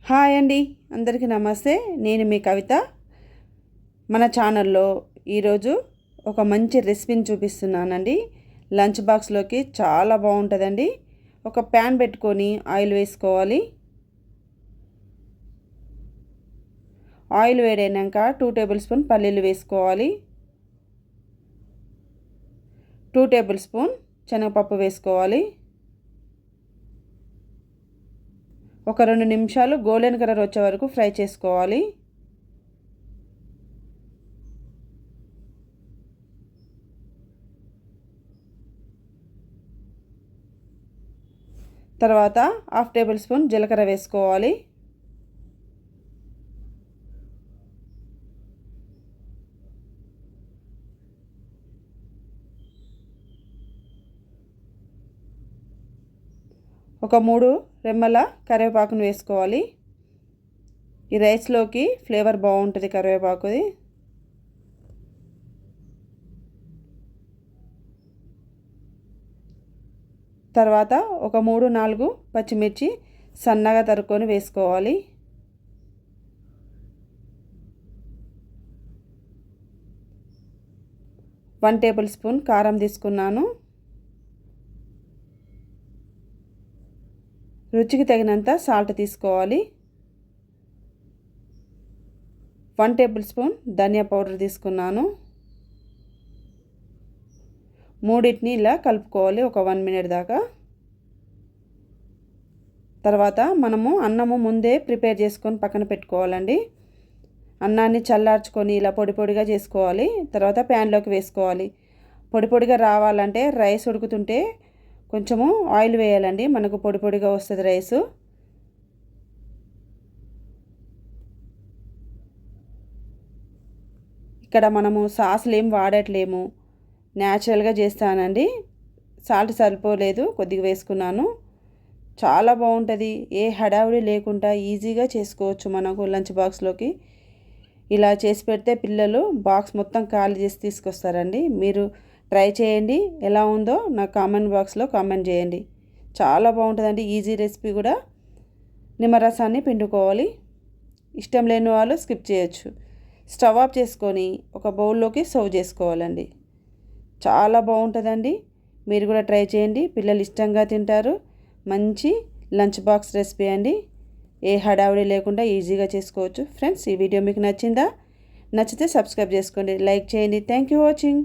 Hi అండి, అందరికీ నమస్తే. నేను మీ కవిత. మన ఛానల్లో ఈరోజు ఒక మంచి రెసిపీని చూపిస్తున్నానండి. లంచ్ బాక్స్లోకి చాలా బాగుంటుందండి. ఒక ప్యాన్ పెట్టుకొని ఆయిల్ వేసుకోవాలి. ఆయిల్ వేడైనాక 2 టేబుల్ స్పూన్ పల్లీలు వేసుకోవాలి. 2 టేబుల్ స్పూన్ శనగపప్పు వేసుకోవాలి. ఒక 2 నిమిషాలు గోల్డెన్ కలర్ వచ్చే వరకు ఫ్రై చేసుకోవాలి. తర్వాత 1/2 టేబుల్ స్పూన్ జీలకర్ర వేసుకోవాలి. ఒక 3 రెమ్మల కరివేపాకును వేసుకోవాలి. ఈ రైస్లోకి ఫ్లేవర్ బాగుంటుంది కరివేపాకుది. తర్వాత ఒక 3-4 పచ్చిమిర్చి సన్నగా తరుక్కొని వేసుకోవాలి. వన్ టేబుల్ స్పూన్ కారం తీసుకున్నాను. రుచికి తగినంత సాల్ట్ తీసుకోవాలి. 1 టేబుల్ స్పూన్ ధనియా పౌడర్ తీసుకున్నాను. మూడింటిని ఇలా కలుపుకోవాలి ఒక 1 మినిట్ దాకా. తర్వాత మనము అన్నము ముందే ప్రిపేర్ చేసుకొని పక్కన పెట్టుకోవాలండి. అన్నాన్ని చల్లార్చుకొని ఇలా పొడి పొడిగా చేసుకోవాలి. తర్వాత ప్యాన్లోకి వేసుకోవాలి. పొడి పొడిగా రావాలంటే రైస్ ఉడుకుతుంటే కొంచెము ఆయిల్ వేయాలండి. మనకు పొడి పొడిగా వస్తుంది రైసు. ఇక్కడ మనము సాసులు ఏం వాడట్లేము, న్యాచురల్గా చేస్తానండి. సాల్ట్ సరిపోలేదు, కొద్దిగా వేసుకున్నాను. చాలా బాగుంటుంది. ఏ హడావుడి లేకుండా ఈజీగా చేసుకోవచ్చు మనకు లంచ్ బాక్స్లోకి. ఇలా చేసి పెడితే పిల్లలు బాక్స్ మొత్తం ఖాళీ చేసి తీసుకొస్తారండి. మీరు ట్రై చేయండి. ఎలా ఉందో నాకు కామెంట్ బాక్స్లో కామెంట్ చేయండి. చాలా బాగుంటుందండి. ఈజీ రెసిపీ కూడా. నిమ్మరసాన్ని పిండుకోవాలి. ఇష్టం లేని వాళ్ళు స్కిప్ చేయొచ్చు. స్టవ్ ఆఫ్ చేసుకొని ఒక బౌల్లోకి సర్వ్ చేసుకోవాలండి. చాలా బాగుంటుందండి. మీరు కూడా ట్రై చేయండి. పిల్లలు ఇష్టంగా తింటారు. మంచి లంచ్ బాక్స్ రెసిపీ అండి. ఏ హడావిడి లేకుండా ఈజీగా చేసుకోవచ్చు. ఫ్రెండ్స్, ఈ వీడియో మీకు నచ్చిందా? నచ్చితే సబ్స్క్రైబ్ చేసుకోండి, లైక్ చేయండి. Thank you watching.